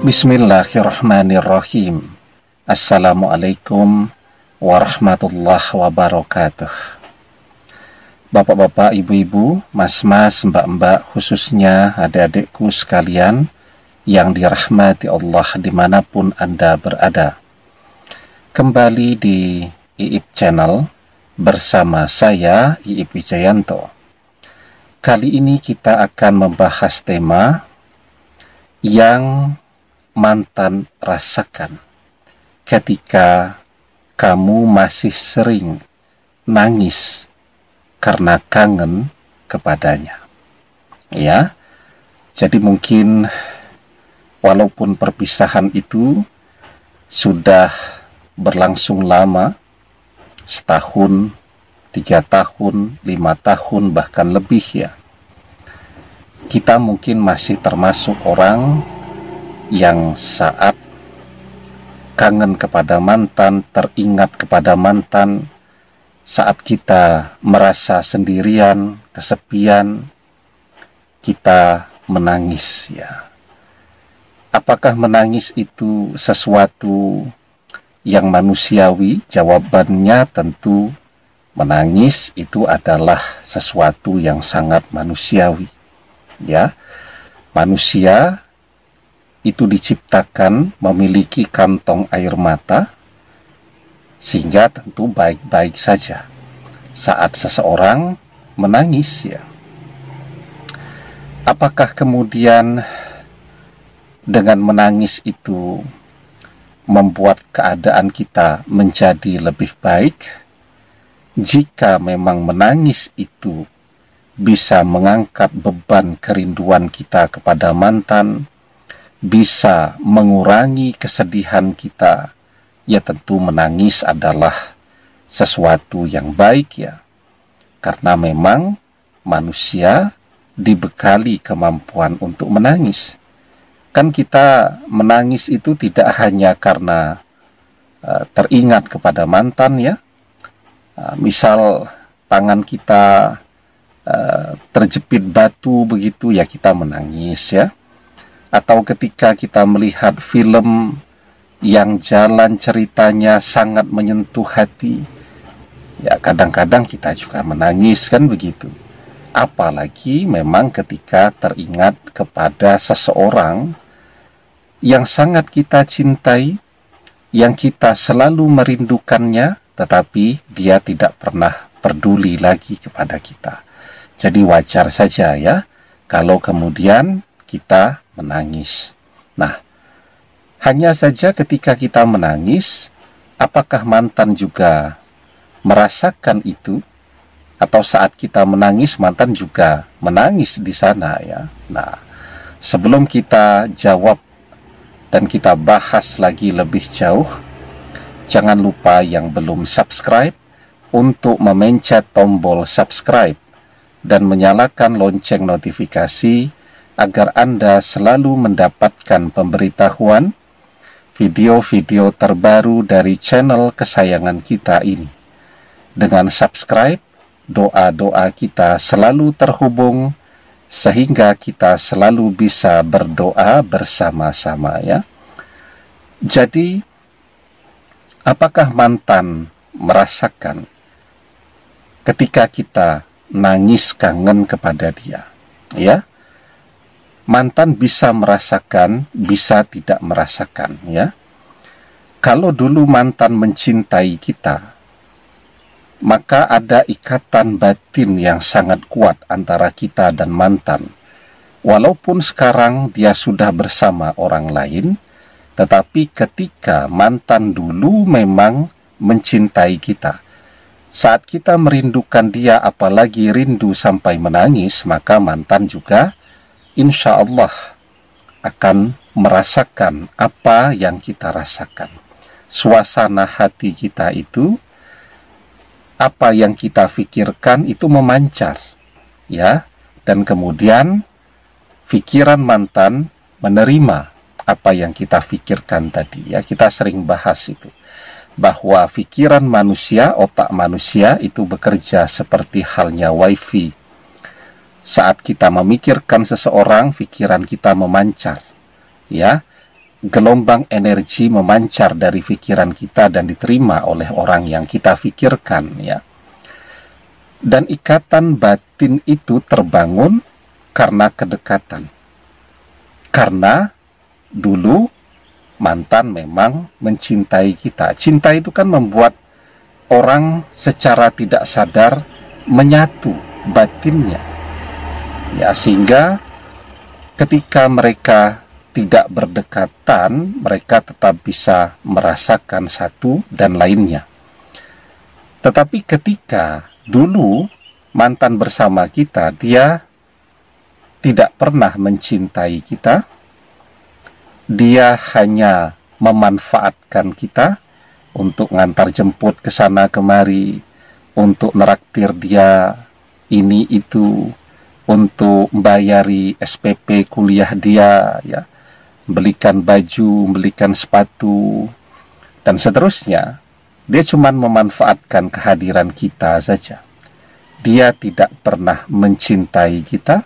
Bismillahirrahmanirrahim. Assalamualaikum warahmatullahi wabarakatuh. Bapak-bapak, ibu-ibu, mas-mas, mbak-mbak, khususnya adik-adikku sekalian yang dirahmati Allah dimanapun Anda berada. Kembali di Iip Channel bersama saya, Iip Wijayanto. Kali ini kita akan membahas tema yang mantan rasakan ketika kamu masih sering nangis karena kangen kepadanya. Ya, jadi mungkin walaupun perpisahan itu sudah berlangsung lama, setahun, 3 tahun, 5 tahun, bahkan lebih ya, kita mungkin masih termasuk orang yang saat kangen kepada mantan, teringat kepada mantan, saat kita merasa sendirian, kesepian, kita menangis ya. Apakah menangis itu sesuatu yang manusiawi? Jawabannya tentu menangis itu adalah sesuatu yang sangat manusiawi. Ya, manusia itu diciptakan memiliki kantong air mata, sehingga tentu baik-baik saja saat seseorang menangis ya. Apakah kemudian dengan menangis itu membuat keadaan kita menjadi lebih baik? Jika memang menangis itu bisa mengangkat beban kerinduan kita kepada mantan, bisa mengurangi kesedihan kita, ya tentu menangis adalah sesuatu yang baik ya. Karena memang manusia dibekali kemampuan untuk menangis. Kan kita menangis itu tidak hanya karena teringat kepada mantan ya. Misal tangan kita terjepit batu begitu ya, kita menangis ya. Atau ketika kita melihat film yang jalan ceritanya sangat menyentuh hati, ya kadang-kadang kita juga menangis kan begitu. Apalagi memang ketika teringat kepada seseorang yang sangat kita cintai, yang kita selalu merindukannya, tetapi dia tidak pernah peduli lagi kepada kita. Jadi wajar saja ya kalau kemudian kita menangis. Nah, hanya saja ketika kita menangis, apakah mantan juga merasakan itu? Atau saat kita menangis, mantan juga menangis di sana ya? Nah, sebelum kita jawab dan kita bahas lagi lebih jauh, jangan lupa yang belum subscribe untuk memencet tombol subscribe dan menyalakan lonceng notifikasi agar Anda selalu mendapatkan pemberitahuan video-video terbaru dari channel kesayangan kita ini. Dengan subscribe, doa-doa kita selalu terhubung sehingga kita selalu bisa berdoa bersama-sama ya. Jadi, apakah mantan merasakan ketika kita nangis kangen kepada dia? Ya, mantan bisa merasakan, bisa tidak merasakan ya. Kalau dulu mantan mencintai kita, maka ada ikatan batin yang sangat kuat antara kita dan mantan. Walaupun sekarang dia sudah bersama orang lain, tetapi ketika mantan dulu memang mencintai kita, saat kita merindukan dia, apalagi rindu sampai menangis, maka mantan juga insya Allah akan merasakan apa yang kita rasakan. Suasana hati kita itu, apa yang kita pikirkan itu memancar ya, dan kemudian pikiran mantan menerima apa yang kita pikirkan tadi ya. Kita sering bahas itu, bahwa pikiran manusia, otak manusia itu bekerja seperti halnya wifi. Saat kita memikirkan seseorang, pikiran kita memancar ya. gelombang energi memancar dari pikiran kita dan diterima oleh orang yang kita pikirkan, ya. Dan ikatan batin itu terbangun karena kedekatan. Karena dulu mantan memang mencintai kita. Cinta itu kan membuat orang secara tidak sadar menyatu batinnya. Ya, sehingga ketika mereka tidak berdekatan, mereka tetap bisa merasakan satu dan lainnya. Tetapi ketika dulu mantan bersama kita, dia tidak pernah mencintai kita, dia hanya memanfaatkan kita untuk ngantar jemput ke sana kemari, untuk neraktir dia ini itu, untuk membayari SPP kuliah dia, ya, belikan baju, belikan sepatu, dan seterusnya. Dia cuma memanfaatkan kehadiran kita saja. Dia tidak pernah mencintai kita,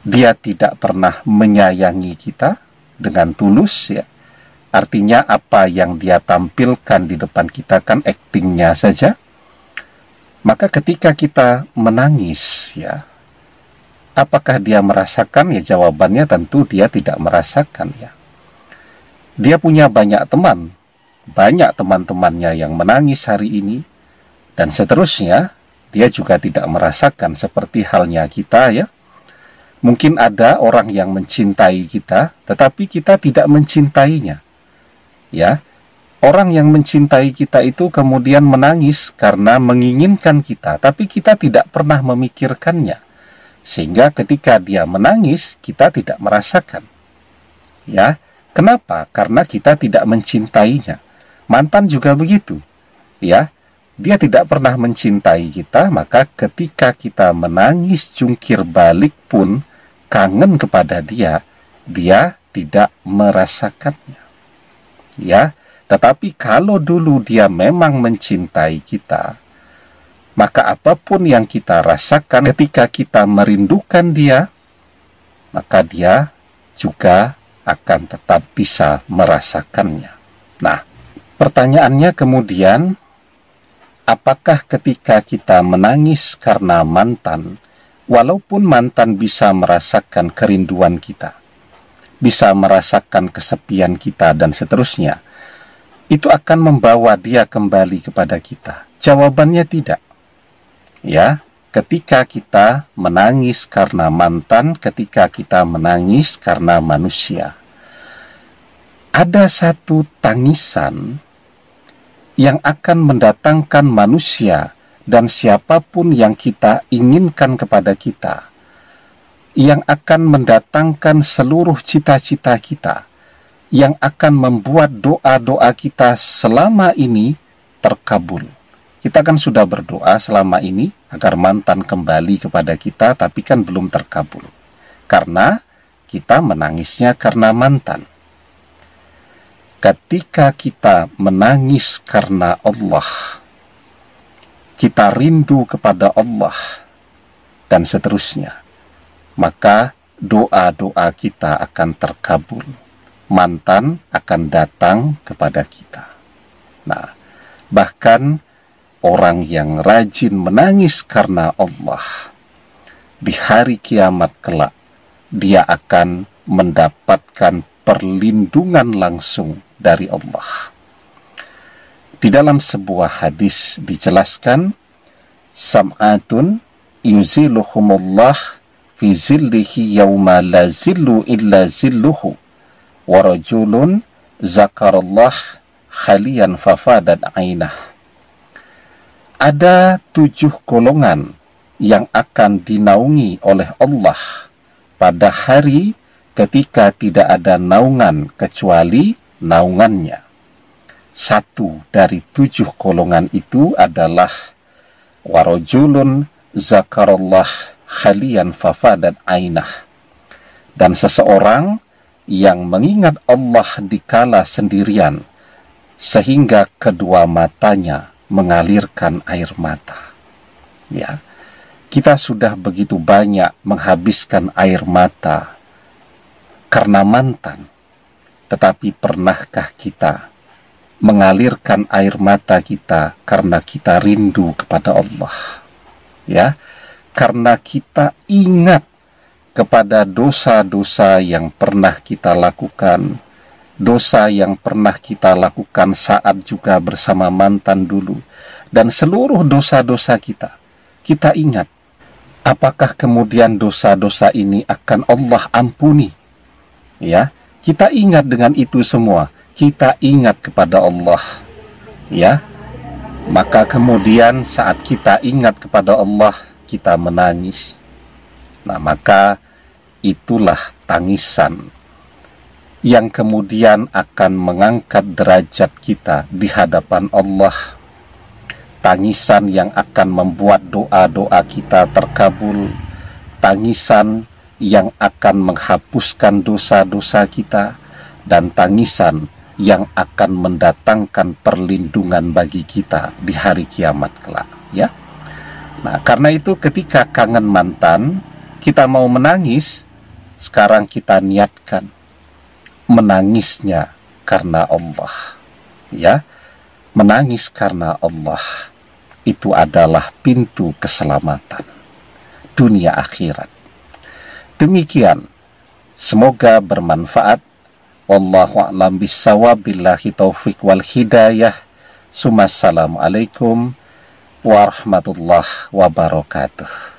dia tidak pernah menyayangi kita dengan tulus, ya. Artinya apa yang dia tampilkan di depan kita kan aktingnya saja. Maka ketika kita menangis, ya, apakah dia merasakan? Ya, jawabannya tentu dia tidak merasakan, ya. Dia punya banyak teman, banyak teman-temannya yang menangis hari ini, dan seterusnya. Dia juga tidak merasakan seperti halnya kita, ya. Mungkin ada orang yang mencintai kita, tetapi kita tidak mencintainya, ya. Orang yang mencintai kita itu kemudian menangis karena menginginkan kita, tapi kita tidak pernah memikirkannya. Sehingga ketika dia menangis, kita tidak merasakan. Ya, kenapa? Karena kita tidak mencintainya. Mantan juga begitu. Ya, dia tidak pernah mencintai kita, maka ketika kita menangis jungkir balik pun kangen kepada dia, dia tidak merasakannya. Ya, tetapi kalau dulu dia memang mencintai kita, maka apapun yang kita rasakan ketika kita merindukan dia, maka dia juga akan tetap bisa merasakannya. Nah, pertanyaannya kemudian, apakah ketika kita menangis karena mantan, walaupun mantan bisa merasakan kerinduan kita, bisa merasakan kesepian kita dan seterusnya, itu akan membawa dia kembali kepada kita? Jawabannya tidak. Ya, ketika kita menangis karena mantan, ketika kita menangis karena manusia, ada satu tangisan yang akan mendatangkan manusia dan siapapun yang kita inginkan kepada kita, yang akan mendatangkan seluruh cita-cita kita, yang akan membuat doa-doa kita selama ini terkabul. Kita kan sudah berdoa selama ini agar mantan kembali kepada kita, tapi kan belum terkabul. Karena kita menangisnya karena mantan. Ketika kita menangis karena Allah, kita rindu kepada Allah, dan seterusnya, maka doa-doa kita akan terkabul. Mantan akan datang kepada kita. Nah, bahkan orang yang rajin menangis karena Allah, di hari kiamat kelak, dia akan mendapatkan perlindungan langsung dari Allah. Di dalam sebuah hadis dijelaskan, sam'atun yuziluhumullah fi zillihi yawma la zillu illa zilluhu, wa rajulun zakarallah khalian fafadat ainah. Ada 7 golongan yang akan dinaungi oleh Allah pada hari ketika tidak ada naungan kecuali naungannya. 1 dari 7 golongan itu adalah warajulun zakarallah khalian fafadat ainah, dan seseorang yang mengingat Allah dikala sendirian sehingga kedua matanya mengalirkan air mata. Ya, kita sudah begitu banyak menghabiskan air mata karena mantan. Tetapi pernahkah kita mengalirkan air mata kita karena kita rindu kepada Allah? Ya, karena kita ingat kepada dosa-dosa yang pernah kita lakukan, dosa yang pernah kita lakukan saat juga bersama mantan dulu, dan seluruh dosa-dosa kita ingat. Apakah kemudian dosa-dosa ini akan Allah ampuni? Ya, kita ingat dengan itu semua, kita ingat kepada Allah. Ya, maka kemudian saat kita ingat kepada Allah, kita menangis. Nah, maka itulah tangisan yang kemudian akan mengangkat derajat kita di hadapan Allah. Tangisan yang akan membuat doa-doa kita terkabul. Tangisan yang akan menghapuskan dosa-dosa kita. Dan tangisan yang akan mendatangkan perlindungan bagi kita di hari kiamat kelak. Ya. Nah, karena itu ketika kangen mantan, kita mau menangis, sekarang kita niatkan menangisnya karena Allah. Ya, menangis karena Allah itu adalah pintu keselamatan dunia akhirat. Demikian, semoga bermanfaat. Wallahu a'lam bissawab, billahi taufiq wal hidayah. Assalamualaikum warahmatullahi wabarakatuh.